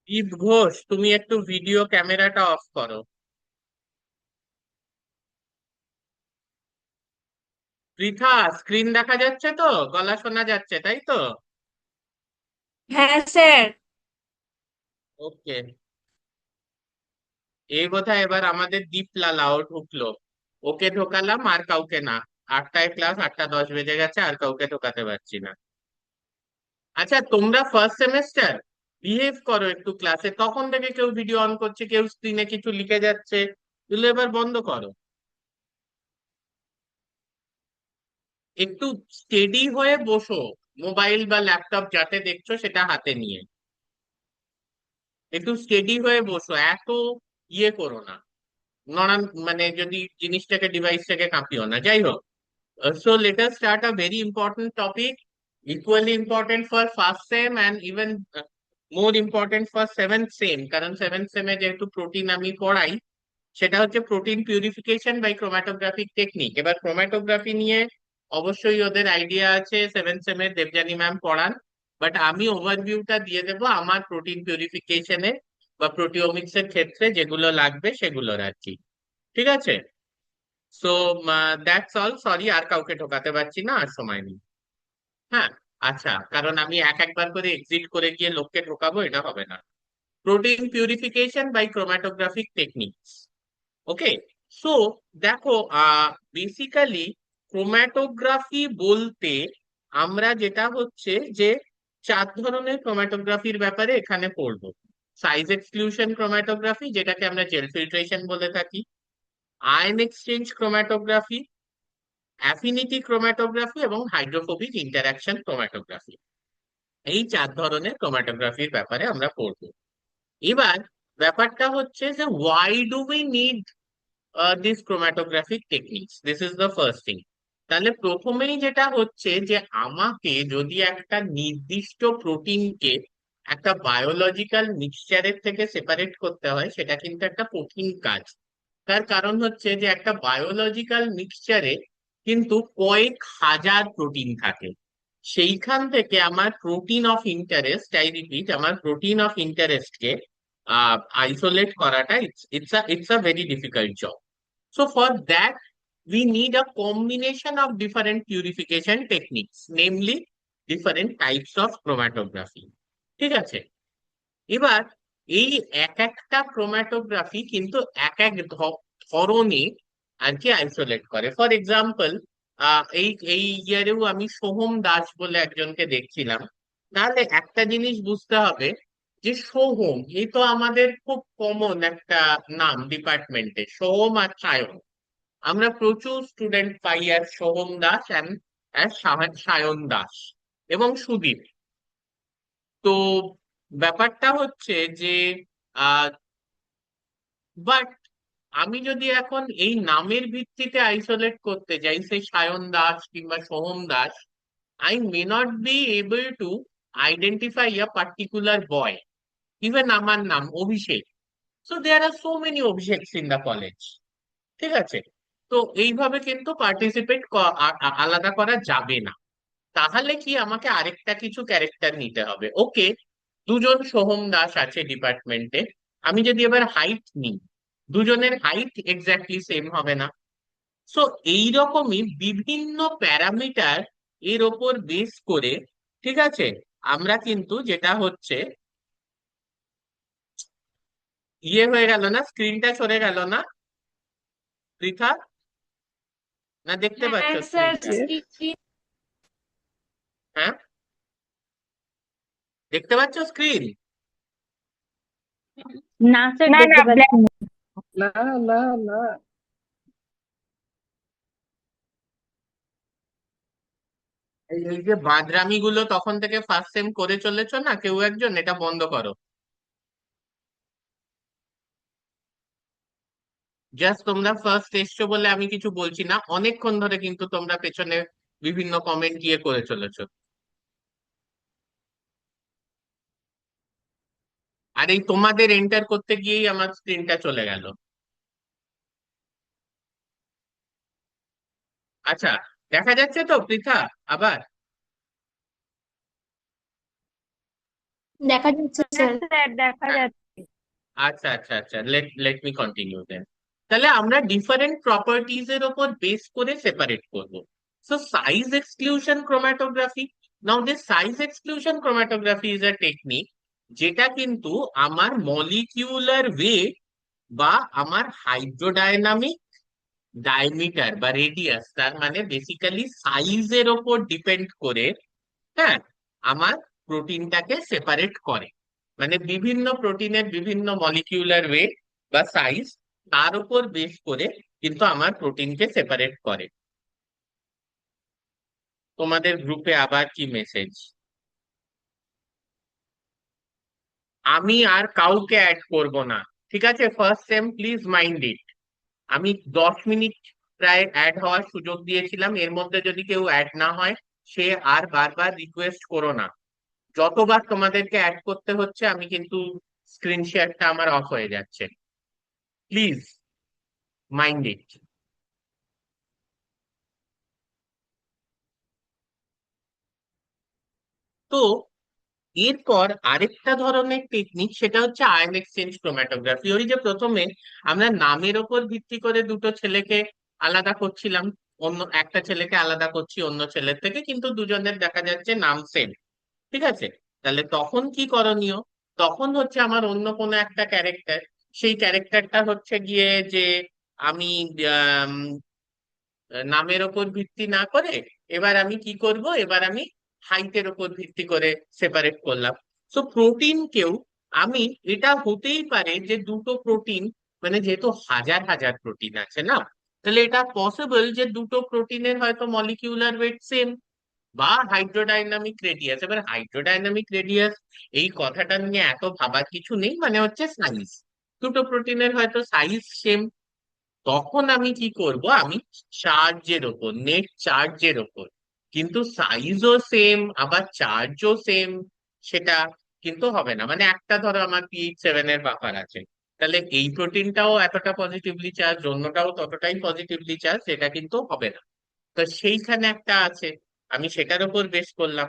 দীপ ঘোষ, তুমি একটু ভিডিও ক্যামেরাটা অফ করো। পৃথা, স্ক্রিন দেখা যাচ্ছে তো? গলা শোনা যাচ্ছে, তাই তো? হ্যাঁ স্যার। ওকে। এই বোধহয় এবার আমাদের দীপলালাও ঢুকলো। ওকে ঢোকালাম, আর কাউকে না। 8টায় ক্লাস, 8টা 10 বেজে গেছে, আর কাউকে ঢোকাতে পারছি না। আচ্ছা, তোমরা ফার্স্ট সেমেস্টার, বিহেভ করো একটু ক্লাসে। তখন থেকে কেউ ভিডিও অন করছে, কেউ স্ক্রিনে কিছু লিখে যাচ্ছে। এগুলো এবার বন্ধ করো। একটু স্টেডি হয়ে বসো। মোবাইল বা ল্যাপটপ যাতে দেখছো সেটা হাতে নিয়ে একটু স্টেডি হয়ে বসো। এত ইয়ে করো না, নড়ান। মানে যদি জিনিসটাকে, ডিভাইসটাকে কাঁপিও না। যাই হোক, so let us start a very important topic, equally important for first sem and even more important for seventh sem, কারণ সেভেন্থ সেমে যেহেতু প্রোটিন আমি পড়াই। সেটা হচ্ছে protein purification by chromatographic technique. এবার ক্রোমাটোগ্রাফি নিয়ে অবশ্যই ওদের আইডিয়া আছে, সেভেন্থ সেমের দেবযানী ম্যাম পড়ান। বাট আমি ওভারভিউটা দিয়ে দেবো আমার প্রোটিন পিউরিফিকেশনে বা প্রোটিওমিক্স এর ক্ষেত্রে যেগুলো লাগবে সেগুলোর আর কি। ঠিক আছে? So that's all. সরি, আর কাউকে ঢোকাতে পারছি না, আর সময় নেই। হ্যাঁ। আচ্ছা, কারণ আমি এক একবার করে এক্সিট করে গিয়ে লোককে ঢোকাবো, এটা হবে না। Protein purification by chromatographic techniques. Okay. So দেখো, বেসিক্যালি ক্রোম্যাটোগ্রাফি বলতে আমরা যেটা হচ্ছে যে 4 ধরনের ক্রোম্যাটোগ্রাফির ব্যাপারে এখানে পড়বো। সাইজ এক্সক্লুশন ক্রোম্যাটোগ্রাফি, যেটাকে আমরা জেল ফিল্ট্রেশন বলে থাকি। আয়ন এক্সচেঞ্জ ক্রোম্যাটোগ্রাফি, অ্যাফিনিটি ক্রোম্যাটোগ্রাফি এবং হাইড্রোফোবিক ইন্টারঅ্যাকশন ক্রোম্যাটোগ্রাফি। এই 4 ধরনের ক্রোম্যাটোগ্রাফির ব্যাপারে আমরা পড়বো। এবার ব্যাপারটা হচ্ছে যে why do we need this chromatographic techniques, this is the first thing. তাহলে প্রথমেই যেটা হচ্ছে যে আমাকে যদি একটা নির্দিষ্ট প্রোটিনকে একটা বায়োলজিক্যাল মিক্সচারের থেকে সেপারেট করতে হয়, সেটা কিন্তু একটা কঠিন কাজ। তার কারণ হচ্ছে যে একটা বায়োলজিক্যাল মিক্সচারে কিন্তু কয়েক হাজার প্রোটিন থাকে। সেইখান থেকে আমার protein of interest, I repeat, আমার প্রোটিন অফ ইন্টারেস্টকে আইসোলেট করাটা it's a very difficult job. So for that, we need a combination of different purification techniques, namely different types of chromatography. ঠিক আছে? এবার এই এক একটা ক্রোম্যাটোগ্রাফি কিন্তু এক এক ধরনের আর কি আইসোলেট করে। ফর এক্সাম্পল, এই এই ইয়ারেও আমি সোহম দাস বলে একজনকে দেখছিলাম। তাহলে একটা জিনিস বুঝতে হবে যে সোহম, এই তো আমাদের খুব কমন একটা নাম ডিপার্টমেন্টে, সোহম আর সায়ন। আমরা প্রচুর student pi as Soham Das and as Sayan Das এবং সুদীপ। তো ব্যাপারটা হচ্ছে যে আহ বাট আমি যদি এখন এই নামের ভিত্তিতে আইসোলেট করতে যাই, সে সায়ন দাস কিংবা Soham Das, I may not be able to identify a particular boy. Even আমার নাম Abhishek, so there are so many Abhisheks in the college. ঠিক আছে? তো এইভাবে কিন্তু পার্টিসিপেট আলাদা করা যাবে না। তাহলে কি আমাকে আরেকটা কিছু ক্যারেক্টার নিতে হবে। ওকে, দুজন সোহম দাস আছে ডিপার্টমেন্টে। আমি যদি এবার হাইট নিই, দুজনের হাইট এক্স্যাক্টলি সেম হবে না। সো এইরকমই বিভিন্ন প্যারামিটার এর ওপর বেস করে, ঠিক আছে, আমরা কিন্তু যেটা হচ্ছে, ইয়ে হয়ে গেল না, স্ক্রিনটা সরে গেল না পৃথা? না দেখতে পাচ্ছ হ্যাঁ স্যার, স্ক্রিনটা? স্ক্রিন। হ্যাঁ, দেখতে পাচ্ছ স্ক্রিন? না স্যার, না না দেখতে ব্ল্যাক। পাচ্ছি না। না না না। এই এই যে বাদরামি গুলো তখন থেকে ফার্স্ট সেম করে চলেছো না কেউ একজন, এটা বন্ধ করো। জাস্ট তোমরা ফার্স্ট এসছো বলে আমি কিছু বলছি না, অনেকক্ষণ ধরে কিন্তু তোমরা পেছনে বিভিন্ন কমেন্ট দিয়ে করে চলেছো। আর এই তোমাদের এন্টার করতে গিয়েই আমার স্ক্রিনটা চলে গেল। আচ্ছা, দেখা যাচ্ছে তো পৃথা আবার? দেখা যাচ্ছে হ্যাঁ স্যার। স্যার, দেখা যাচ্ছে। আচ্ছা আচ্ছা আচ্ছা, লেট মি কন্টিনিউ দেন। তাহলে আমরা ডিফারেন্ট প্রপার্টিজ এর উপর বেস করে সেপারেট করব। So size exclusion chromatography, now this size exclusion chromatography is a technique যেটা কিন্তু আমার মলিকিউলার ওয়েট বা আমার হাইড্রোডায়নামিক ডায়ামিটার বা রেডিয়াস, তার মানে বেসিক্যালি সাইজের ওপর ডিপেন্ড করে, হ্যাঁ, আমার প্রোটিনটাকে সেপারেট করে। মানে বিভিন্ন প্রোটিনের বিভিন্ন মলিকিউলার ওয়েট বা সাইজ, তার উপর বেস করে কিন্তু আমার প্রোটিনকে সেপারেট করে। তোমাদের গ্রুপে আবার কি মেসেজ? আমি আর কাউকে অ্যাড করব না, ঠিক আছে? First same please mind it. আমি 10 মিনিট প্রায় অ্যাড হওয়ার সুযোগ দিয়েছিলাম, এর মধ্যে যদি কেউ অ্যাড না হয় সে আর বারবার রিকোয়েস্ট করো না। যতবার তোমাদেরকে অ্যাড করতে হচ্ছে আমি কিন্তু স্ক্রিন শেয়ারটা আমার অফ হয়ে যাচ্ছে, প্লিজ মাইন্ড ইট। তো এরপর আরেকটা ধরনের টেকনিক, সেটা হচ্ছে আয়ন এক্সচেঞ্জ ক্রোম্যাটোগ্রাফি। ওই যে প্রথমে আমরা নামের ওপর ভিত্তি করে দুটো ছেলেকে আলাদা করছিলাম, অন্য একটা ছেলেকে আলাদা করছি অন্য ছেলের থেকে, কিন্তু দুজনের দেখা যাচ্ছে নাম সেম, ঠিক আছে? তাহলে তখন কি করণীয়? তখন হচ্ছে আমার অন্য কোনো একটা ক্যারেক্টার, সেই ক্যারেক্টারটা হচ্ছে গিয়ে যে আমি আম, নামের ওপর ভিত্তি না করে এবার আমি কি করব, এবার আমি হাইটের ওপর ভিত্তি করে সেপারেট করলাম। সো প্রোটিনকেও আমি, এটা হতেই পারে যে দুটো প্রোটিন, মানে যেহেতু হাজার হাজার প্রোটিন আছে না, তাহলে এটা পসিবল যে দুটো প্রোটিনের হয়তো মলিকিউলার ওয়েট সেম বা হাইড্রোডাইনামিক রেডিয়াস। এবার হাইড্রোডাইনামিক রেডিয়াস এই কথাটা নিয়ে এত ভাবার কিছু নেই, মানে হচ্ছে সাইজ, দুটো প্রোটিনের হয়তো সাইজ সেম। তখন আমি কি করব, আমি চার্জের ওপর, নেট চার্জের ওপর, কিন্তু সাইজও সেম আবার চার্জও সেম, সেটা কিন্তু হবে না। মানে একটা ধরো আমার pH 7 এর বাফার আছে, তাহলে এই প্রোটিনটাও এতটা পজিটিভলি চার্জ, অন্যটাও ততটাই পজিটিভলি চার্জ, সেটা কিন্তু হবে না। তো সেইখানে একটা আছে, আমি সেটার উপর বেস করলাম।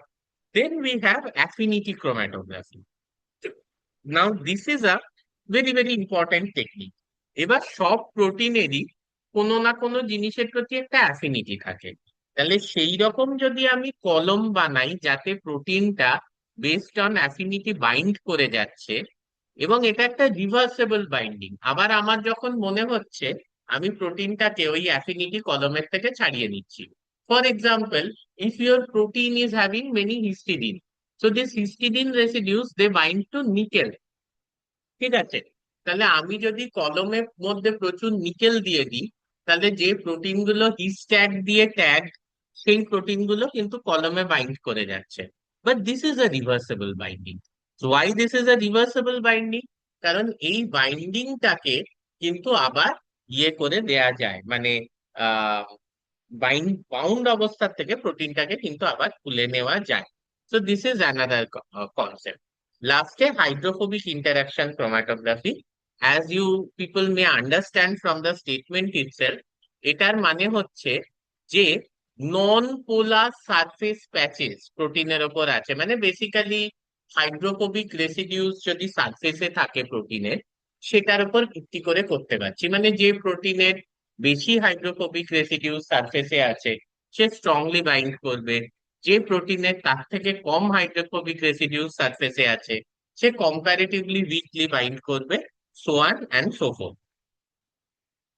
Then we have affinity chromatography. Now this is a very very important technique. এবার সব প্রোটিনেরই কোনো না কোনো জিনিসের প্রতি একটা অ্যাফিনিটি থাকে। তাহলে সেই রকম যদি আমি কলম বানাই যাতে প্রোটিনটা বেসড অন অ্যাফিনিটি বাইন্ড করে যাচ্ছে, এবং এটা একটা রিভার্সেবল বাইন্ডিং, আবার আমার যখন মনে হচ্ছে আমি প্রোটিনটাকে ওই অ্যাফিনিটি কলমের থেকে ছাড়িয়ে নিচ্ছি। For example, if your protein is having many histidine, so this histidine residues they bind to nickel, ঠিক আছে? তাহলে আমি যদি কলমের মধ্যে প্রচুর নিকেল দিয়ে দিই, তাহলে যে প্রোটিন গুলো হিস ট্যাগ দিয়ে ট্যাগ, সেই প্রোটিন গুলো কিন্তু কলমে বাইন্ড করে যাচ্ছে। But this is a reversible binding. Why this is a reversible binding? কারণ এই বাইন্ডিংটাকে কিন্তু আবার ইয়ে করে দেয়া যায়, মানে আহ বাউন্ড অবস্থার থেকে প্রোটিনটাকে কিন্তু আবার খুলে নেওয়া যায়। So this is another concept. লাস্টে hydrophobic interaction chromatography. As you people may understand from the statement itself, এটার মানে হচ্ছে যে নন পোলার সারফেস প্যাচেস প্রোটিনের ওপর আছে, মানে বেসিক্যালি হাইড্রোফোবিক রেসিডিউস যদি সারফেসে থাকে প্রোটিনের, সেটার উপর ভিত্তি করে করতে পারছি। মানে যে প্রোটিনের বেশি হাইড্রোফোবিক রেসিডিউ সারফেসে আছে সে স্ট্রংলি বাইন্ড করবে, যে প্রোটিনের তার থেকে কম হাইড্রোফোবিক রেসিডিউ সারফেসে আছে সে কম্পারেটিভলি উইকলি বাইন্ড করবে, so on and so fourth.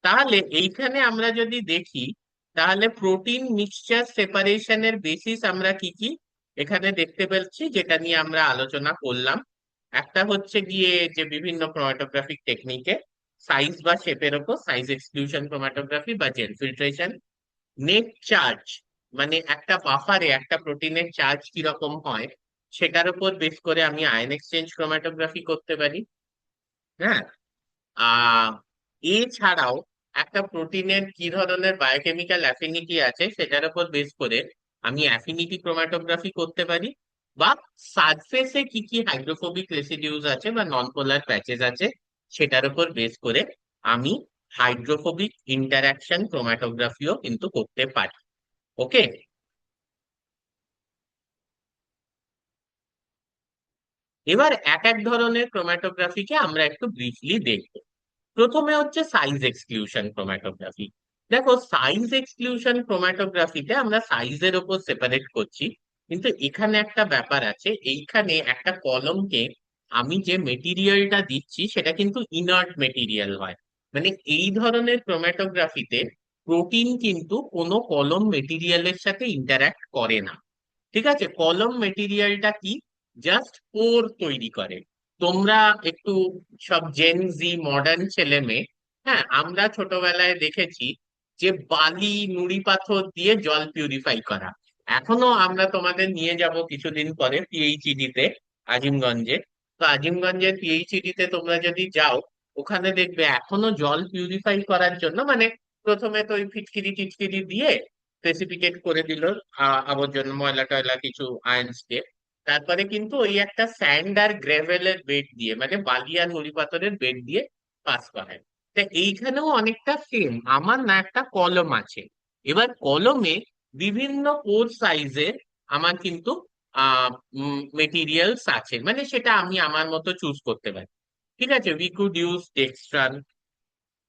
তাহলে এইখানে আমরা যদি দেখি, তাহলে প্রোটিন মিক্সচার সেপারেশনের বেসিস আমরা কি কি এখানে দেখতে পাচ্ছি, যেটা নিয়ে আমরা আলোচনা করলাম। একটা হচ্ছে গিয়ে যে বিভিন্ন ক্রোমাটোগ্রাফিক টেকনিকে সাইজ বা শেপের ওপর সাইজ এক্সক্লুশন ক্রোমাটোগ্রাফি বা জেল ফিল্ট্রেশন। নেট চার্জ, মানে একটা বাফারে একটা প্রোটিনের চার্জ কিরকম হয় সেটার উপর বেস করে আমি আয়ন এক্সচেঞ্জ ক্রোমাটোগ্রাফি করতে পারি। হ্যাঁ, আহ এছাড়াও একটা প্রোটিনের কি ধরনের বায়োকেমিক্যাল অ্যাফিনিটি আছে সেটার উপর বেস করে আমি অ্যাফিনিটি ক্রোমাটোগ্রাফি করতে পারি, বা সারফেসে কি কি হাইড্রোফোবিক রেসিডিউস আছে বা নন পোলার প্যাচেস আছে সেটার উপর বেস করে আমি হাইড্রোফোবিক ইন্টারাকশন ক্রোমাটোগ্রাফিও কিন্তু করতে পারি। ওকে? এবার এক এক ধরনের ক্রোম্যাটোগ্রাফিকে আমরা একটু ব্রিফলি দেখবো। প্রথমে হচ্ছে সাইজ এক্সক্লুশন ক্রোম্যাটোগ্রাফি। দেখো, সাইজ এক্সক্লুশন ক্রোম্যাটোগ্রাফিতে আমরা সাইজের উপর সেপারেট করছি, কিন্তু এখানে একটা ব্যাপার আছে। এইখানে একটা কলমকে আমি যে মেটেরিয়ালটা দিচ্ছি সেটা কিন্তু ইনার্ট মেটেরিয়াল হয়। মানে এই ধরনের ক্রোম্যাটোগ্রাফিতে প্রোটিন কিন্তু কোনো কলম মেটেরিয়ালের সাথে ইন্টারঅ্যাক্ট করে না। ঠিক আছে, কলম মেটেরিয়ালটা কি, জাস্ট পোর তৈরি করে। তোমরা একটু সব জেন জি মডার্ন ছেলে মেয়ে, হ্যাঁ, আমরা ছোটবেলায় দেখেছি যে বালি নুড়ি পাথর দিয়ে জল পিউরিফাই করা। এখনো আমরা তোমাদের নিয়ে যাব কিছুদিন পরে পিএইচইডি তে, আজিমগঞ্জে। তো আজিমগঞ্জের পিএইচইডি তে তোমরা যদি যাও, ওখানে দেখবে এখনো জল পিউরিফাই করার জন্য, মানে প্রথমে তো ওই ফিটকিরি টিটকিরি দিয়ে প্রেসিপিটেট করে দিল আবর্জনা ময়লা টয়লা কিছু আয়ন্স কে। তারপরে কিন্তু ওই একটা স্যান্ড আর গ্রেভেলের বেড দিয়ে, মানে বালি আর নুড়ি পাথরের বেড দিয়ে পাস করায়। তা এইখানেও অনেকটা সেম। আমার না একটা কলম আছে, এবার কলমে বিভিন্ন পোর সাইজের আমার কিন্তু মেটেরিয়ালস আছে, মানে সেটা আমি আমার মতো চুজ করতে পারি। ঠিক আছে, we could use dextran,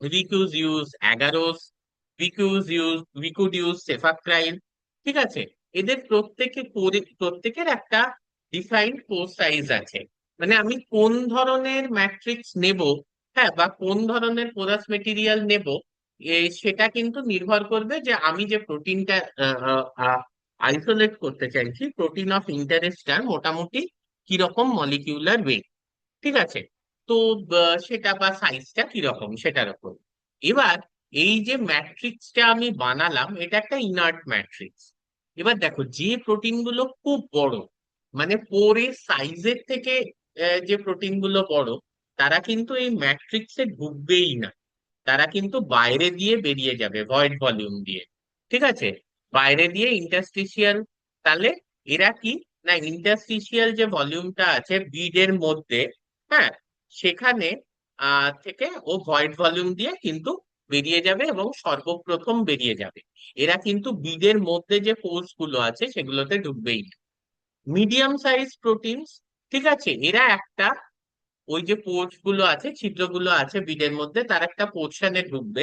we could use agarose, we could use sephacryl. ঠিক আছে, এদের প্রত্যেকের একটা ডিফাইন্ড কোর সাইজ আছে। মানে আমি কোন ধরনের ম্যাট্রিক্স নেব, হ্যাঁ, বা কোন ধরনের পোরাস মেটেরিয়াল নেব, সেটা কিন্তু নির্ভর করবে যে আমি যে প্রোটিনটা আইসোলেট করতে চাইছি, প্রোটিন অফ ইন্টারেস্টটার মোটামুটি কিরকম মলিকিউলার ওয়েট। ঠিক আছে, তো সেটা বা সাইজটা কিরকম সেটার উপর। এবার এই যে ম্যাট্রিক্সটা আমি বানালাম, এটা একটা ইনার্ট ম্যাট্রিক্স। এবার দেখো, যে প্রোটিন গুলো খুব বড়, মানে পোরের সাইজের থেকে যে প্রোটিন গুলো বড়, তারা কিন্তু এই ম্যাট্রিক্সে ঢুকবেই না। তারা কিন্তু বাইরে দিয়ে বেরিয়ে যাবে, ভয়েড ভলিউম দিয়ে। ঠিক আছে, বাইরে দিয়ে ইন্টারস্টিশিয়াল। তাহলে এরা কি, না ইন্টারস্টিশিয়াল যে ভলিউমটা আছে বিডের মধ্যে, হ্যাঁ, সেখানে থেকে ও ভয়েড ভলিউম দিয়ে কিন্তু বেরিয়ে যাবে এবং সর্বপ্রথম বেরিয়ে যাবে। এরা কিন্তু বিডের মধ্যে যে কোষ গুলো আছে সেগুলোতে ঢুকবেই না। মিডিয়াম সাইজ প্রোটিনস, ঠিক আছে, এরা একটা ওই যে পোর্স গুলো আছে, ছিদ্রগুলো আছে বিডের মধ্যে, তার একটা পোর্শনে ঢুকবে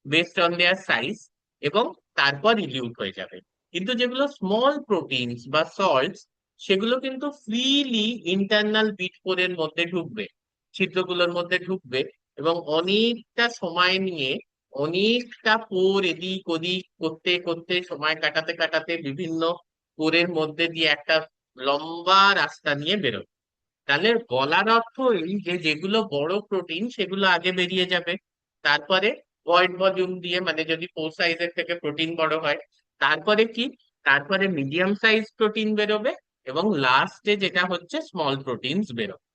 বেসড অন দেয়ার সাইজ, এবং তারপর ইলিউট হয়ে যাবে। কিন্তু যেগুলো স্মল প্রোটিনস বা সল্টস, সেগুলো কিন্তু ফ্রিলি ইন্টারনাল বিট পোরের মধ্যে ঢুকবে, ছিদ্রগুলোর মধ্যে ঢুকবে, এবং অনেকটা সময় নিয়ে, অনেকটা পোর এদিক ওদিক করতে করতে, সময় কাটাতে কাটাতে বিভিন্ন পোরের মধ্যে দিয়ে একটা লম্বা রাস্তা নিয়ে বেরোবে। তাহলে বলার অর্থ এই যে যেগুলো বড় প্রোটিন সেগুলো আগে বেরিয়ে যাবে, তারপরে ভয়েড ভলিউম দিয়ে, মানে যদি ফোর সাইজের থেকে প্রোটিন বড় হয়, তারপরে কি, তারপরে মিডিয়াম সাইজ প্রোটিন বেরোবে, এবং লাস্টে যেটা হচ্ছে স্মল প্রোটিনস বেরোবে।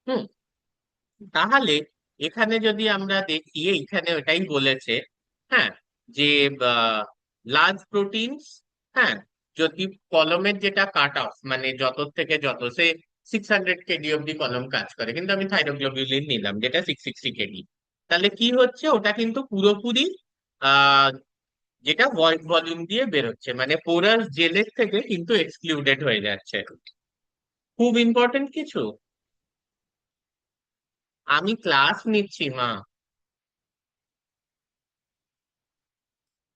হুম, তাহলে এখানে যদি আমরা দেখি, এইখানে ওটাই বলেছে, হ্যাঁ, যে লার্জ প্রোটিনস, হ্যাঁ, যদি কলমের যেটা কাট অফ, মানে যত থেকে যত, সে 600 কেডি অব্দি কলম কাজ করে, কিন্তু আমি থাইরোগ্লোবিউলিন নিলাম যেটা 660 কেডি। তাহলে কি হচ্ছে, ওটা কিন্তু পুরোপুরি আহ যেটা ভয়েড ভলিউম দিয়ে বেরোচ্ছে, মানে পোরাস জেলের থেকে কিন্তু এক্সক্লুডেড হয়ে যাচ্ছে। খুব ইম্পর্টেন্ট কিছু। আমি ক্লাস নিচ্ছি মা।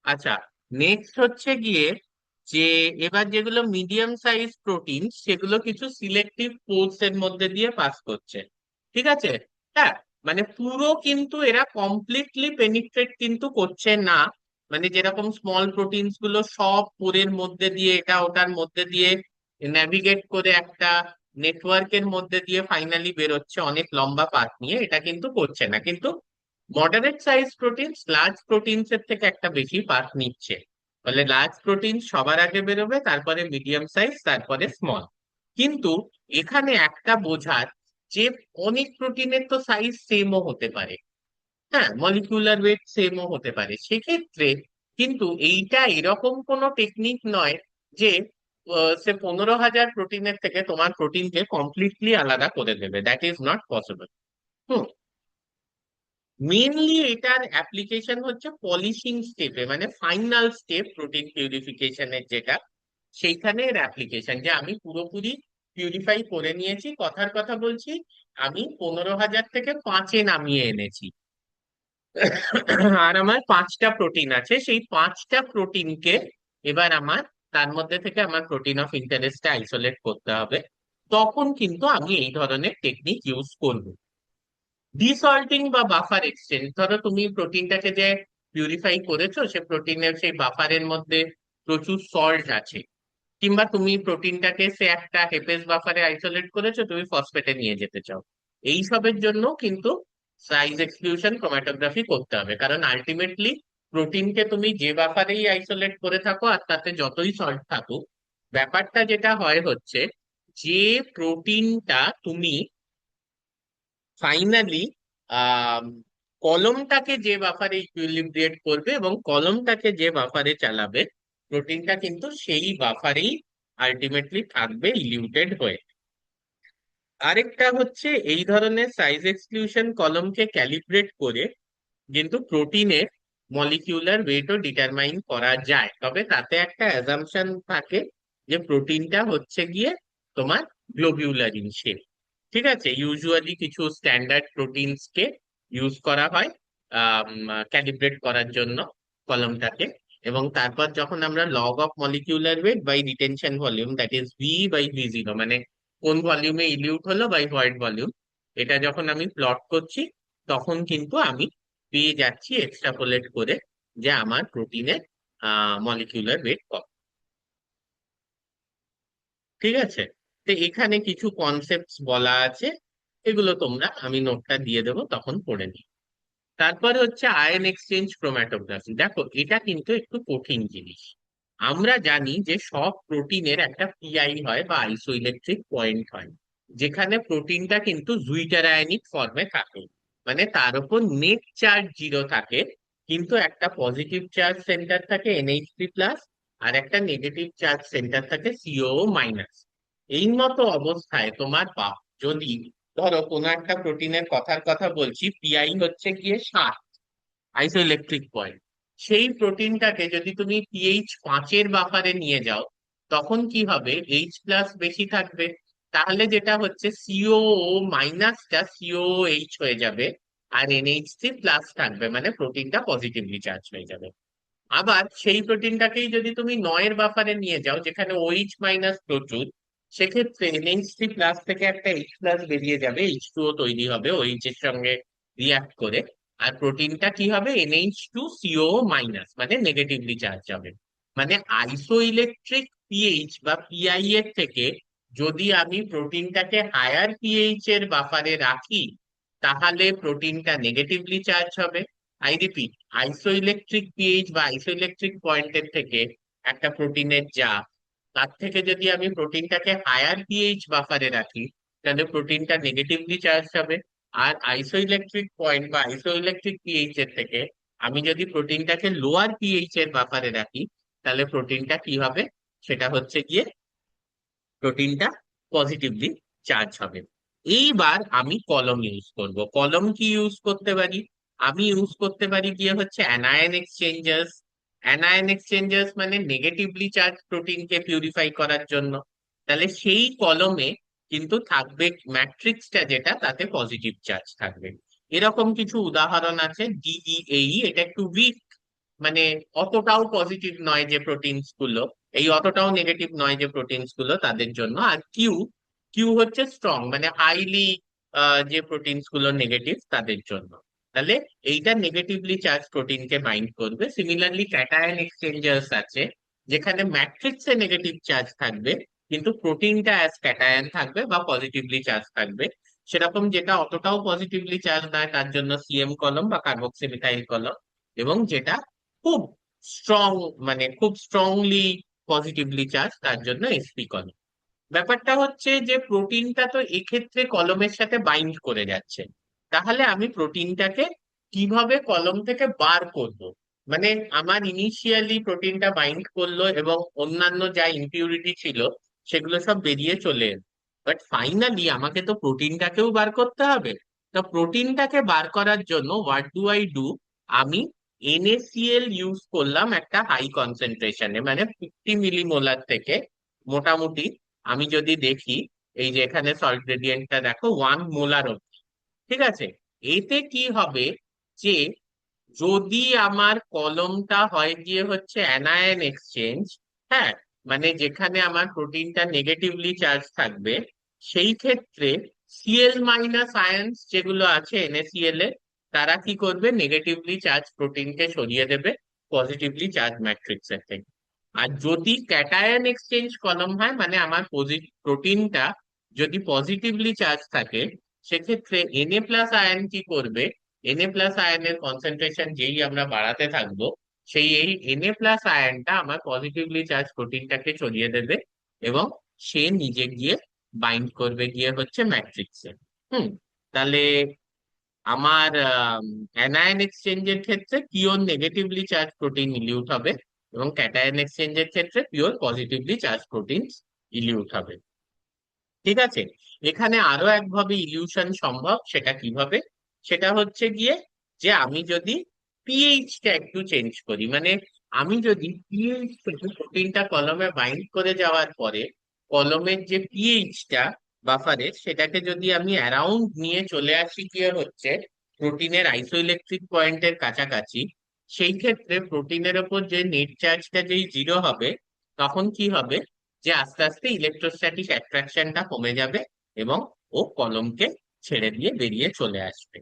আচ্ছা, নেক্সট হচ্ছে গিয়ে যে এবার যেগুলো মিডিয়াম সাইজ প্রোটিন, সেগুলো কিছু সিলেক্টিভ পোর্স এর মধ্যে দিয়ে পাস করছে। ঠিক আছে, হ্যাঁ, মানে পুরো কিন্তু এরা কমপ্লিটলি পেনিট্রেট কিন্তু করছে না। মানে যেরকম স্মল প্রোটিনস গুলো সব পোরের মধ্যে দিয়ে, এটা ওটার মধ্যে দিয়ে নেভিগেট করে একটা নেটওয়ার্কের মধ্যে দিয়ে ফাইনালি বেরোচ্ছে অনেক লম্বা পাথ নিয়ে, এটা কিন্তু করছে না। কিন্তু moderate size proteins large proteins এর থেকে একটা বেশি পাথ নিচ্ছে। ফলে লার্জ প্রোটিন সবার আগে বেরোবে, তারপরে মিডিয়াম সাইজ, তারপরে স্মল। কিন্তু এখানে একটা বোঝার, যে অনেক প্রোটিনের তো সাইজ সেমও হতে পারে, হ্যাঁ, মলিকিউলার ওয়েট সেমও হতে পারে। সেক্ষেত্রে কিন্তু এইটা এরকম কোনো টেকনিক নয় যে সে 15,000 প্রোটিনের থেকে তোমার প্রোটিনকে কমপ্লিটলি আলাদা করে দেবে, that is not possible. Hmm, mainly এটার অ্যাপ্লিকেশন হচ্ছে পলিশিং স্টেপে, মানে ফাইনাল স্টেপ প্রোটিন পিউরিফিকেশনের যেটা, সেইখানে এর অ্যাপ্লিকেশন, যে আমি পুরোপুরি পিউরিফাই করে নিয়েছি, কথার কথা বলছি, আমি 15,000 থেকে 5-এ নামিয়ে এনেছি। আর আমার 5টা প্রোটিন আছে, সেই 5টা প্রোটিনকে এবার আমার তার মধ্যে থেকে আমার প্রোটিন অফ ইন্টারেস্টটা আইসোলেট করতে হবে। তখন কিন্তু আমি এই ধরনের টেকনিক ইউজ করব। ডিসল্টিং বা বাফার এক্সচেঞ্জ, ধরো তুমি প্রোটিনটাকে যে পিউরিফাই করেছো, সে প্রোটিনের সেই বাফারের মধ্যে প্রচুর সল্ট আছে, কিংবা তুমি প্রোটিনটাকে সে একটা হেপেস বাফারে আইসোলেট করেছো, তুমি ফসফেটে নিয়ে যেতে চাও, এইসবের জন্য কিন্তু সাইজ এক্সক্লুশন ক্রোমাটোগ্রাফি করতে হবে। কারণ আলটিমেটলি প্রোটিনকে তুমি যে বাফারেই আইসোলেট করে থাকো আর তাতে যতই সল্ট থাকুক, ব্যাপারটা যেটা হয় হচ্ছে, যে প্রোটিনটা তুমি ফাইনালি আহ কলমটাকে যে বাফারে ইকুইলিব্রিয়েট করবে এবং কলমটাকে যে বাফারে চালাবে, প্রোটিনটা কিন্তু সেই বাফারেই আলটিমেটলি থাকবে ইলিউটেড হয়ে। আরেকটা হচ্ছে, এই ধরনের সাইজ এক্সক্লুশন কলমকে ক্যালিব্রেট করে কিন্তু প্রোটিনের মলিকিউলার ওয়েটও ডিটারমাইন করা যায়, তবে তাতে একটা অ্যাজাম্পশন থাকে যে প্রোটিনটা হচ্ছে গিয়ে তোমার গ্লোবিউলার ইন শেপ। ঠিক আছে, ইউজুয়ালি কিছু স্ট্যান্ডার্ড প্রোটিনস কে ইউজ করা হয় ক্যালিব্রেট করার জন্য কলমটাকে। এবং তারপর যখন আমরা log of molecular weight by retention volume, that is V/V0, মানে কোন ভলিউমে ইলিউট হলো বাই ভয়েড ভলিউম, এটা যখন আমি প্লট করছি, তখন কিন্তু আমি পেয়ে যাচ্ছি এক্সট্রাপোলেট করে যে আমার প্রোটিনের মলিকিউলার ওয়েট কত। ঠিক আছে, তো এখানে কিছু কনসেপ্টস বলা আছে, এগুলো তোমরা, আমি নোটটা দিয়ে দেবো, তখন পড়ে নিই। তারপরে হচ্ছে আয়ন এক্সচেঞ্জ ক্রোম্যাটোগ্রাফি। দেখো, এটা কিন্তু একটু কঠিন জিনিস। আমরা জানি যে সব প্রোটিনের একটা পিআই হয় বা আইসোইলেকট্রিক পয়েন্ট হয়, যেখানে প্রোটিনটা কিন্তু জুইটার আয়নিক ফর্মে থাকে, মানে তার উপর নেট চার্জ 0 থাকে, কিন্তু একটা পজিটিভ চার্জ সেন্টার থাকে NH3+, আর একটা নেগেটিভ চার্জ সেন্টার থাকে CO-। এই মতো অবস্থায় তোমার যদি ধরো কোনো একটা প্রোটিনের কথার কথা বলছি, পিআই হচ্ছে গিয়ে 7, আইসোইলেকট্রিক পয়েন্ট, সেই প্রোটিনটাকে যদি তুমি pH 5-এর বাফারে নিয়ে যাও, তখন কি হবে, H+ বেশি থাকবে, তাহলে যেটা হচ্ছে CO- COOH হয়ে যাবে, আর NH3+ থাকবে, মানে প্রোটিনটা পজিটিভলি চার্জ হয়ে যাবে। আবার সেই প্রোটিনটাকেই যদি তুমি 9-এর বাফারে নিয়ে যাও, যেখানে OH- প্রচুর, সেক্ষেত্রে NH3+ থেকে একটা H+ বেরিয়ে যাবে, H2O তৈরি হবে OH এর সঙ্গে রিয়াক্ট করে, আর প্রোটিনটা কি হবে, NH2CO-, মানে নেগেটিভলি চার্জ হবে। মানে আইসোইলেকট্রিক পিএইচ বা পিআই এর থেকে যদি আমি প্রোটিনটাকে হায়ার পিএইচ এর বাফারে রাখি, তাহলে প্রোটিনটা নেগেটিভলি চার্জ হবে। আই রিপিট, আইসোইলেকট্রিক পিএইচ বা আইসোইলেকট্রিক পয়েন্টের থেকে একটা প্রোটিনের যা, তার থেকে যদি আমি প্রোটিনটাকে হায়ার পিএইচ বাফারে রাখি, তাহলে প্রোটিনটা নেগেটিভলি চার্জ হবে। আর আইসোইলেকট্রিক পয়েন্ট বা আইসোইলেকট্রিক পিএইচ এর থেকে আমি যদি প্রোটিনটাকে লোয়ার পিএইচ এর বাফারে রাখি, তাহলে প্রোটিনটা কি হবে, সেটা হচ্ছে গিয়ে প্রোটিনটা পজিটিভলি চার্জ হবে। এইবার আমি কলম ইউজ করব। কলম কি ইউজ করতে পারি, আমি ইউজ করতে পারি গিয়ে হচ্ছে অ্যানায়ন এক্সচেঞ্জার্স। অ্যানায়ন এক্সচেঞ্জার্স মানে নেগেটিভলি চার্জ প্রোটিনকে পিউরিফাই করার জন্য। তাহলে সেই কলমে কিন্তু থাকবে ম্যাট্রিক্সটা, যেটা তাতে পজিটিভ চার্জ থাকবে। এরকম কিছু উদাহরণ আছে। DEAE, এটা একটু উইক, মানে অতটাও পজিটিভ নয় যে প্রোটিনস গুলো, এই অতটাও নেগেটিভ নয় যে প্রোটিনস গুলো, তাদের জন্য। আর কিউ, কিউ হচ্ছে স্ট্রং, মানে হাইলি যে প্রোটিনস গুলো নেগেটিভ, তাদের জন্য। তাহলে এইটা নেগেটিভলি চার্জ প্রোটিনকে বাইন্ড করবে। সিমিলারলি ক্যাটায়ন এক্সচেঞ্জার্স আছে, যেখানে ম্যাট্রিক্সে নেগেটিভ চার্জ থাকবে, কিন্তু প্রোটিনটা অ্যাজ ক্যাটায়ন থাকবে বা পজিটিভলি চার্জ থাকবে। সেরকম যেটা অতটাও পজিটিভলি চার্জ নয়, তার জন্য CM কলম বা কার্বক্সিমিথাইল কলম। এবং যেটা খুব স্ট্রং, মানে খুব স্ট্রংলি পজিটিভলি চার্জ, তার জন্য SP কলম। ব্যাপারটা হচ্ছে যে প্রোটিনটা তো এক্ষেত্রে কলমের সাথে বাইন্ড করে যাচ্ছে, তাহলে আমি প্রোটিনটাকে কিভাবে কলম থেকে বার করব? মানে আমার ইনিশিয়ালি প্রোটিনটা বাইন্ড করলো এবং অন্যান্য যা ইম্পিউরিটি ছিল সেগুলো সব বেরিয়ে চলে এলো, বাট ফাইনালি আমাকে তো প্রোটিনটাকেও বার করতে হবে। তো প্রোটিনটাকে বার করার জন্য হোয়াট ডু আই ডু, আমি NaCl ইউজ করলাম একটা হাই কনসেন্ট্রেশনে, মানে 50 মিলিমোলার থেকে মোটামুটি আমি যদি দেখি এই যে এখানে সল্ট গ্রেডিয়েন্টটা দেখো 1 মোলার, ঠিক আছে? এতে কি হবে যে যদি আমার কলমটা হয় গিয়ে হচ্ছে অ্যানায়ন এক্সচেঞ্জ, হ্যাঁ, মানে যেখানে আমার প্রোটিনটা নেগেটিভলি চার্জ থাকবে, সেই ক্ষেত্রে সিএল মাইনাস আয়ন্স যেগুলো আছে NaCl এ, তারা কি করবে, নেগেটিভলি চার্জ প্রোটিনকে সরিয়ে দেবে পজিটিভলি চার্জ ম্যাট্রিক্সের থেকে। আর যদি ক্যাটায়ন এক্সচেঞ্জ কলম হয়, মানে আমার প্রোটিনটা যদি পজিটিভলি চার্জ থাকে, সেক্ষেত্রে Na+ আয়ন কি করবে, Na+ আয়নের কনসেন্ট্রেশন যেই আমরা বাড়াতে থাকবো, সেই এই Na+ আয়নটা আমার পজিটিভলি চার্জ প্রোটিনটাকে ছড়িয়ে দেবে, এবং সে নিজে গিয়ে বাইন্ড করবে গিয়ে হচ্ছে ম্যাট্রিক্সে। হুম। তাহলে আমার অ্যানায়ন এক্সচেঞ্জের ক্ষেত্রে পিওর নেগেটিভলি চার্জ প্রোটিন ইলিউট হবে, এবং ক্যাটায়ন এক্সচেঞ্জের ক্ষেত্রে পিওর পজিটিভলি চার্জ প্রোটিন ইলিউট হবে। ঠিক আছে? এখানে আরো একভাবে ইলিউশন সম্ভব, সেটা কিভাবে? সেটা হচ্ছে গিয়ে যে আমি যদি পিএইচটা একটু চেঞ্জ করি, মানে আমি যদি পিএইচ থেকে প্রোটিনটা কলমে বাইন্ড করে যাওয়ার পরে কলমের যে পিএইচটা বাফারের, সেটাকে যদি আমি অ্যারাউন্ড নিয়ে চলে আসি গিয়ে হচ্ছে প্রোটিনের আইসোইলেকট্রিক পয়েন্টের কাছাকাছি, সেই ক্ষেত্রে প্রোটিনের ওপর যে নেট চার্জটা যেই 0 হবে, তখন কি হবে, যে আস্তে আস্তে ইলেকট্রোস্ট্যাটিক অ্যাট্রাকশনটা কমে যাবে, এবং ও কলমকে ছেড়ে দিয়ে বেরিয়ে চলে আসবে।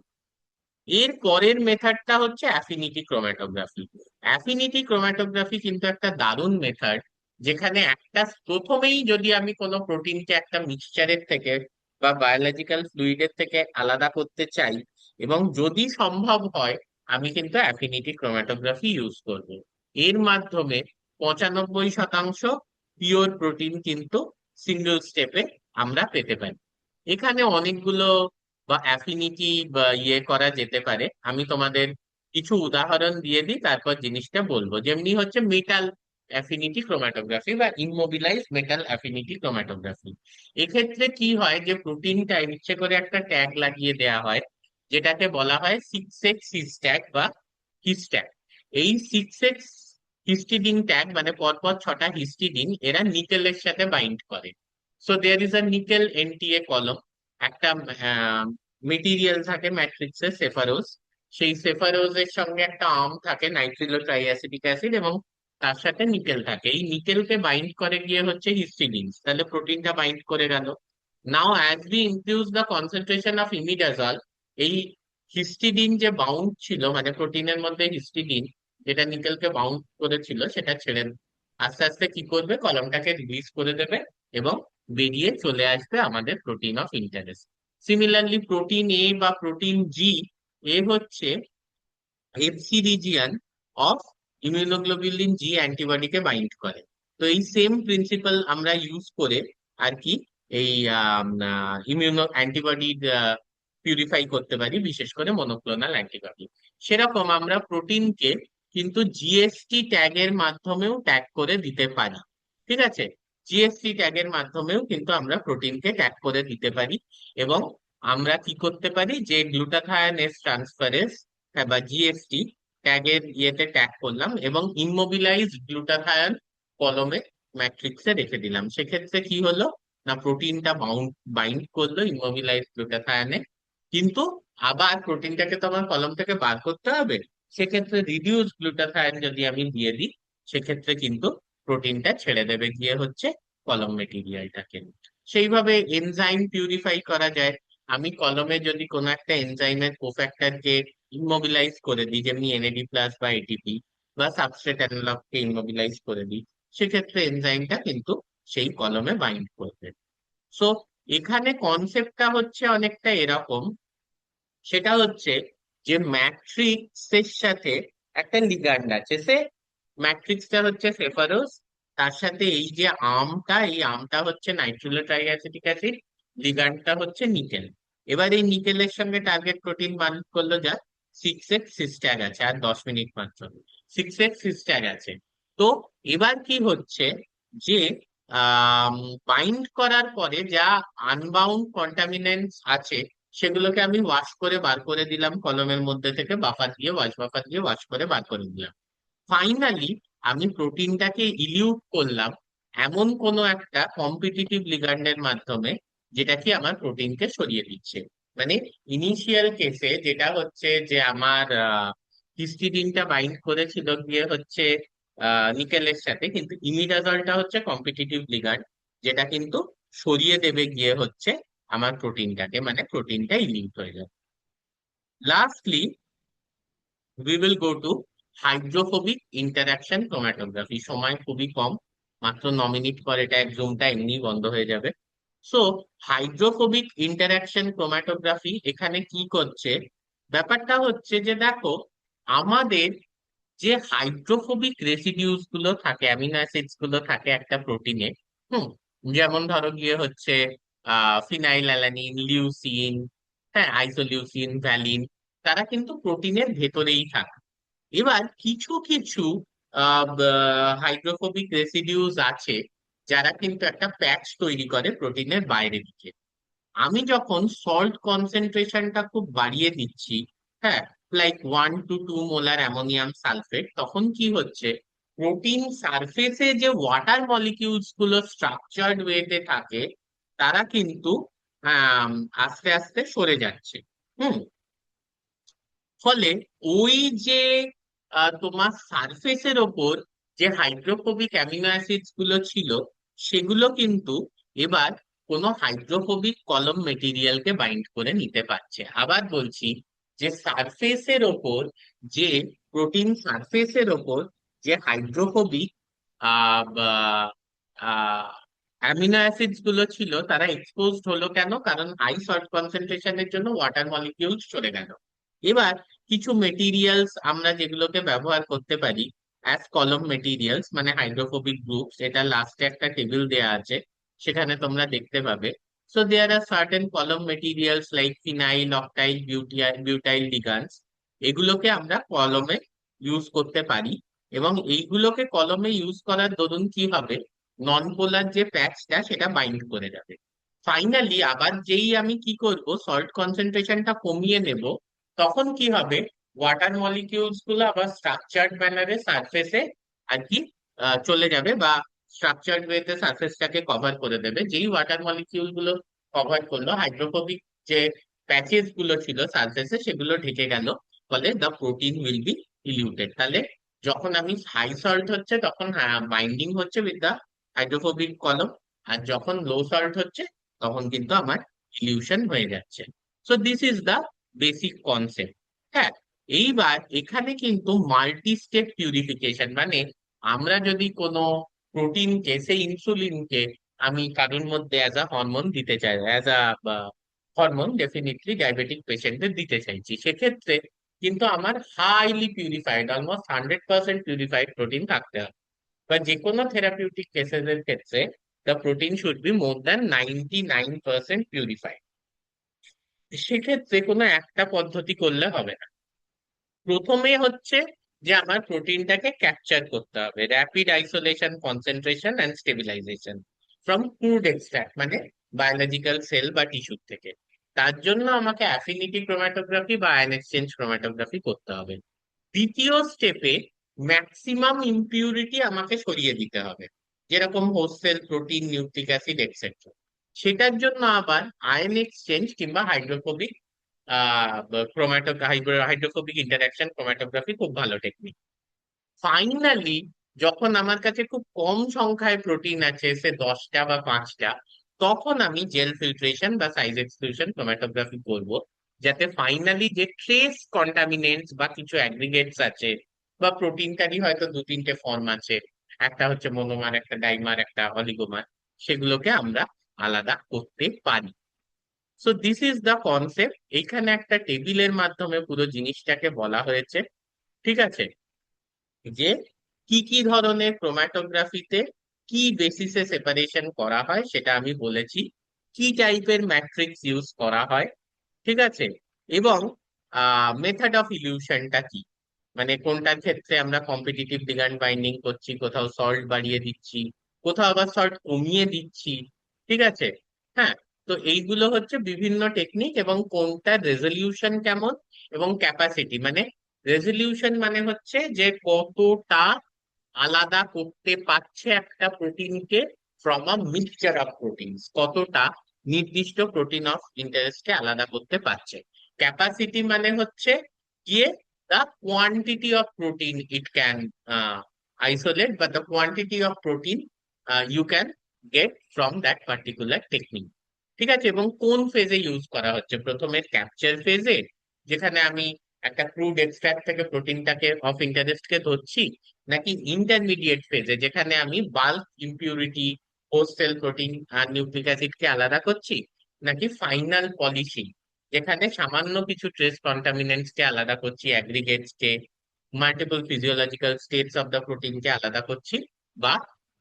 এর পরের মেথডটা হচ্ছে অ্যাফিনিটি ক্রোম্যাটোগ্রাফি। অ্যাফিনিটি ক্রোম্যাটোগ্রাফি কিন্তু একটা দারুণ মেথড, যেখানে একটা প্রথমেই যদি আমি কোনো প্রোটিনকে একটা মিক্সচারের থেকে বা বায়োলজিক্যাল ফ্লুইডের থেকে আলাদা করতে চাই, এবং যদি সম্ভব হয়, আমি কিন্তু অ্যাফিনিটি ক্রোম্যাটোগ্রাফি ইউজ করব। এর মাধ্যমে 95% পিওর প্রোটিন কিন্তু সিঙ্গেল স্টেপে আমরা পেতে পারি। এখানে অনেকগুলো বা অ্যাফিনিটি বা করা যেতে পারে। আমি তোমাদের কিছু উদাহরণ দিয়ে দিই, তারপর জিনিসটা বলবো। যেমনি হচ্ছে মেটাল অ্যাফিনিটি ক্রোম্যাটোগ্রাফি বা ইমমোবিলাইজ মেটাল অ্যাফিনিটি ক্রোম্যাটোগ্রাফি। এক্ষেত্রে কি হয়, যে প্রোটিনটা ইচ্ছে করে একটা ট্যাগ লাগিয়ে দেয়া হয়, যেটাকে বলা হয় 6x হিস্ট্যাগ বা হিস্ট্যাগ। এই 6x হিস্টিডিন ট্যাগ, মানে পরপর 6টা হিস্টিডিন, এরা নিকেলের সাথে বাইন্ড করে। So there is a nickel NTA column, একটা মেটেরিয়াল থাকে ম্যাট্রিক্সে সেফারোজ। সেই সেফারোজের সঙ্গে একটা আর্ম থাকে নাইট্রিলো ট্রাইঅ্যাসিটিক অ্যাসিড, এবং তার সাথে নিকেল থাকে। এই নিকেলকে বাইন্ড করে গিয়ে হচ্ছে হিস্টিডিন, তাহলে প্রোটিনটা বাইন্ড করে গেল। Now as we increase the concentration of imidazole, এই হিস্টিডিন যে বাউন্ড ছিল, মানে প্রোটিনের মধ্যে হিস্টিডিন যেটা নিকেলকে বাউন্ড করেছিল, সেটা ছেড়ে আস্তে আস্তে কি করবে, কলমটাকে রিলিজ করে দেবে, এবং বেরিয়ে চলে আসবে আমাদের protein of interest. Similarly protein বা প্রোটিন এ হচ্ছে এফসি রিজিয়ন অফ ইমিউনোগ্লোবুলিন অ্যান্টিবডিকে বাইন্ড করে। তো এই সেম প্রিন্সিপাল আমরা ইউজ করে আর কি এই ইমিউনো অ্যান্টিবডি পিউরিফাই করতে পারি, বিশেষ করে মনোক্লোনাল অ্যান্টিবডি। সেরকম আমরা প্রোটিনকে কিন্তু জিএসটি ট্যাগের মাধ্যমেও ট্যাগ করে দিতে পারি। ঠিক আছে? জিএসটি ট্যাগের মাধ্যমেও কিন্তু আমরা প্রোটিনকে ট্যাগ করে দিতে পারি, এবং আমরা কি করতে পারি, যে গ্লুটাথায়ন এস ট্রান্সফারেজ, হ্যাঁ, বা জিএসটি ট্যাগের ট্যাগ করলাম, এবং ইমমোবিলাইজ গ্লুটাথায়ন কলমে ম্যাট্রিক্সে রেখে দিলাম। সেক্ষেত্রে কি হলো, না প্রোটিনটা বাইন্ড করলো ইমমোবিলাইজ গ্লুটাথায়নে, কিন্তু আবার প্রোটিনটাকে তো আমার কলম থেকে বার করতে হবে। সেক্ষেত্রে রিডিউস গ্লুটাথায়ন যদি আমি দিয়ে দিই, সেক্ষেত্রে কিন্তু প্রোটিনটা ছেড়ে দেবে গিয়ে হচ্ছে কলম মেটেরিয়ালটাকে। সেইভাবে এনজাইম পিউরিফাই করা যায়। আমি কলমে যদি কোনো একটা এনজাইমের কোফ্যাক্টরকে ইমমোবিলাইজ করে দিই, যেমনি NAD+ বা ATP, বা সাবস্ট্রেট অ্যানালগকে ইমমোবিলাইজ করে দিই, সেক্ষেত্রে এনজাইমটা কিন্তু সেই কলমে বাইন্ড করবে। সো এখানে কনসেপ্টটা হচ্ছে অনেকটা এরকম। সেটা হচ্ছে যে ম্যাট্রিক্সের সাথে একটা লিগ্যান্ড আছে, সে ম্যাট্রিক্সটা হচ্ছে সেফারোস, তার সাথে এই যে এই আমটা হচ্ছে নাইট্রিলো ট্রাইঅ্যাসিটিক অ্যাসিড, লিগ্যান্ডটা হচ্ছে নিকেল। এবার এই নিকেলের সঙ্গে টার্গেট প্রোটিন বান্ড করলো, যা 6x সিস্ট্যাগ আছে, আর 10 মিনিট মাত্র। 6x সিস্ট্যাগ আছে। তো এবার কি হচ্ছে, যে বাইন্ড করার পরে যা আনবাউন্ড কন্টামিনেন্টস আছে, সেগুলোকে আমি ওয়াশ করে বার করে দিলাম কলমের মধ্যে থেকে, বাফার দিয়ে ওয়াশ করে বার করে দিলাম। ফাইনালি আমি প্রোটিনটাকে ইলিউট করলাম এমন কোনো একটা কম্পিটিটিভ লিগ্যান্ডের মাধ্যমে, যেটা কি আমার প্রোটিনকে সরিয়ে দিচ্ছে। মানে ইনিশিয়াল কেসে যেটা হচ্ছে যে আমার হিস্টিডিনটা বাইন্ড করেছিল গিয়ে হচ্ছে নিকেলের সাথে, কিন্তু ইমিডাজলটা হচ্ছে কম্পিটিটিভ লিগান্ড, যেটা কিন্তু সরিয়ে দেবে গিয়ে হচ্ছে আমার প্রোটিনটাকে, মানে প্রোটিনটা ইলিউট হয়ে যাবে। Lastly we will go to hydrophobic interaction chromatography. সময় খুবই কম, মাত্র 9 মিনিট পর এটা জুমটা এমনি বন্ধ হয়ে যাবে। সো হাইড্রোফোবিক ইন্টারাকশন ক্রোম্যাটোগ্রাফি এখানে কি করছে, ব্যাপারটা হচ্ছে যে দেখো, আমাদের যে হাইড্রোফোবিক রেসিডিউস গুলো থাকে, অ্যামিনো অ্যাসিডস গুলো থাকে একটা প্রোটিনে, হুম, যেমন ধরো গিয়ে হচ্ছে ফিনাইল অ্যালানিন, লিউসিন, হ্যাঁ, আইসোলিউসিন, ভ্যালিন, তারা কিন্তু প্রোটিনের ভেতরেই থাকে। এবার কিছু কিছু হাইড্রোফোবিক রেসিডিউস আছে যারা কিন্তু একটা প্যাচ তৈরি করে প্রোটিনের বাইরে দিকে। আমি যখন সল্ট কনসেন্ট্রেশনটা খুব বাড়িয়ে দিচ্ছি, হ্যাঁ, like 1 to 2 molar ammonium sulphate, তখন কি হচ্ছে, প্রোটিন সারফেসে যে ওয়াটার মলিকিউলস গুলো স্ট্রাকচার্ড ওয়েতে থাকে, তারা কিন্তু আম, আস্তে আস্তে সরে যাচ্ছে। হুম, ফলে ওই যে তোমার সারফেসের ওপর যে হাইড্রোফোবিক অ্যামিনো অ্যাসিডস গুলো ছিল, সেগুলো কিন্তু এবার কোনো হাইড্রোফোবিক কলম মেটেরিয়ালকে বাইন্ড করে নিতে পারছে। আবার বলছি, যে সারফেসের ওপর, যে প্রোটিন সারফেসের ওপর যে হাইড্রোফোবিক অ্যামিনো অ্যাসিডস গুলো ছিল, তারা এক্সপোজড হলো কেন? কারণ হাই সল্ট কনসেন্ট্রেশনের জন্য ওয়াটার মলিকিউলস চলে গেল। এবার কিছু মেটেরিয়ালস আমরা যেগুলোকে ব্যবহার করতে পারি অ্যাজ কলম মেটেরিয়ালস, মানে হাইড্রোফোবিক গ্রুপস, এটা লাস্টে একটা টেবিল দেয়া আছে, সেখানে তোমরা দেখতে পাবে। সো দেয়ার আর সার্টেন কলম মেটেরিয়ালস লাইক ফিনাইল, অক্টাইল, বিউটাইল লিগান্স, এগুলোকে আমরা কলমে ইউজ করতে পারি। এবং এইগুলোকে কলমে ইউজ করার দরুন কি হবে, নন পোলার যে প্যাচটা সেটা বাইন্ড করে যাবে। ফাইনালি আবার যেই আমি কি করব, সল্ট কনসেন্ট্রেশনটা কমিয়ে নেব, তখন কি হবে, ওয়াটার মলিকিউলস গুলো আবার স্ট্রাকচার্ড ম্যানারে সারফেসে আর কি চলে যাবে, বা স্ট্রাকচার্ড ওয়েতে সারফেসটাকে কভার করে দেবে। যেই ওয়াটার মলিকিউল গুলো কভার করলো, হাইড্রোফোবিক যে প্যাচেস গুলো ছিল সারফেসে সেগুলো ঢেকে গেল, ফলে দ্য প্রোটিন উইল বি ইলিউটেড। তাহলে যখন আমি হাই সল্ট হচ্ছে তখন বাইন্ডিং হচ্ছে উইথ দা হাইড্রোফোবিক কলম, আর যখন লো সল্ট হচ্ছে তখন কিন্তু আমার ইলিউশন হয়ে যাচ্ছে। So this is the basic concept. হ্যাঁ, এইবার এখানে কিন্তু মাল্টি স্টেপ পিউরিফিকেশন, মানে আমরা যদি কোনো প্রোটিনকে, সেই ইনসুলিনকে আমি কারোর মধ্যে অ্যাজ আ হরমোন দিতে চাই, as a hormone definitely diabetic পেশেন্টদের দিতে চাইছি, সেক্ষেত্রে কিন্তু আমার highly purified, almost 100% purified protein থাকতে হবে। বা যে কোনো থেরাপিউটিক কেসেস এর ক্ষেত্রে the protein should be more than 99% purified. সেক্ষেত্রে কোনো একটা পদ্ধতি করলে হবে না। প্রথমে হচ্ছে যে আমার প্রোটিনটাকে ক্যাপচার করতে হবে, rapid isolation, concentration and stabilisation from crude extract, মানে বায়োলজিক্যাল সেল বা টিস্যুর থেকে। তার জন্য আমাকে অ্যাফিনিটি ক্রোম্যাটোগ্রাফি বা আয়ন এক্সচেঞ্জ ক্রোম্যাটোগ্রাফি করতে হবে। দ্বিতীয় স্টেপে ম্যাক্সিমাম ইম্পিউরিটি আমাকে সরিয়ে দিতে হবে, যেরকম host cell, protein, nucleic acid etcetera. সেটার জন্য আবার আয়ন এক্সচেঞ্জ কিংবা হাইড্রোফোবিক হাইড্রোফোবিক ইন্টারাকশন ক্রোম্যাটোগ্রাফি খুব ভালো টেকনিক। ফাইনালি যখন আমার কাছে খুব কম সংখ্যায় প্রোটিন আছে, সে 10টা বা 5টা, তখন আমি জেল ফিল্ট্রেশন বা সাইজ এক্সক্লুশন ক্রোম্যাটোগ্রাফি করব, যাতে ফাইনালি যে ট্রেস কন্টামিনেন্টস বা কিছু অ্যাগ্রিগেটস আছে, বা প্রোটিনটারই হয়তো 2-3টে ফর্ম আছে, একটা হচ্ছে মোনোমার, একটা ডাইমার, একটা অলিগোমার, সেগুলোকে আমরা আলাদা করতে পারি। So this is the concept. এখানে একটা টেবিলের মাধ্যমে পুরো জিনিসটাকে বলা হয়েছে, ঠিক আছে, যে কি কি ধরনের ক্রোম্যাটোগ্রাফিতে কি বেসিসে সেপারেশন করা হয় সেটা আমি বলেছি, কি টাইপের ম্যাট্রিক্স ইউজ করা হয়, ঠিক আছে, এবং মেথড অফ ইলিউশনটা কি, মানে কোনটার ক্ষেত্রে আমরা কম্পিটিটিভ লিগ্যান্ড বাইন্ডিং করছি, কোথাও সল্ট বাড়িয়ে দিচ্ছি, কোথাও আবার সল্ট কমিয়ে দিচ্ছি, ঠিক আছে। হ্যাঁ, তো এইগুলো হচ্ছে বিভিন্ন টেকনিক, এবং কোনটার রেজলিউশন কেমন, এবং ক্যাপাসিটি, মানে রেজলিউশন মানে হচ্ছে যে কতটা আলাদা করতে পারছে একটা প্রোটিনকে from a mixture of proteins, কতটা নির্দিষ্ট প্রোটিন অফ ইন্টারেস্টকে আলাদা করতে পারছে। ক্যাপাসিটি মানে হচ্ছে গিয়ে the quantity of protein it can isolate, but the quantity of protein you can get from that particular technique. ঠিক আছে, এবং কোন ফেজে ইউজ করা হচ্ছে, প্রথমে ক্যাপচার ফেজে যেখানে আমি একটা ক্রুড এক্সট্রাক্ট থেকে প্রোটিনটাকে অফ ইন্টারেস্টকে ধরছি, নাকি ইন্টারমিডিয়েট ফেজে যেখানে আমি bulk impurity post cell protein আর নিউক্লিক অ্যাসিডকে আলাদা করছি, নাকি ফাইনাল পলিশিং যেখানে সামান্য কিছু ট্রেস কন্টামিনেন্টস কে আলাদা করছি, অ্যাগ্রিগেটস কে, multiple physiological states of the protein কে আলাদা করছি, বা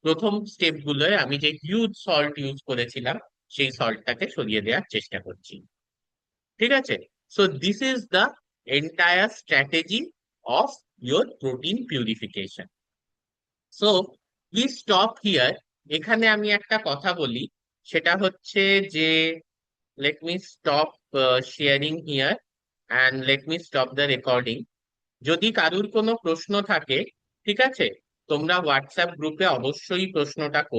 প্রথম স্টেপ গুলোয় আমি যে হিউজ সল্ট ইউজ করেছিলাম সেই সল্টটাকে সরিয়ে দেওয়ার চেষ্টা করছি। ঠিক আছে, so this is the entire strategy of your protein purification. So we stop here. এখানে আমি একটা কথা বলি, সেটা হচ্ছে যে let me stop sharing here and let me stop the recording. যদি কারুর কোনো প্রশ্ন থাকে, ঠিক আছে, তোমরা হোয়াটসঅ্যাপ গ্রুপে অবশ্যই প্রশ্নটা করবে।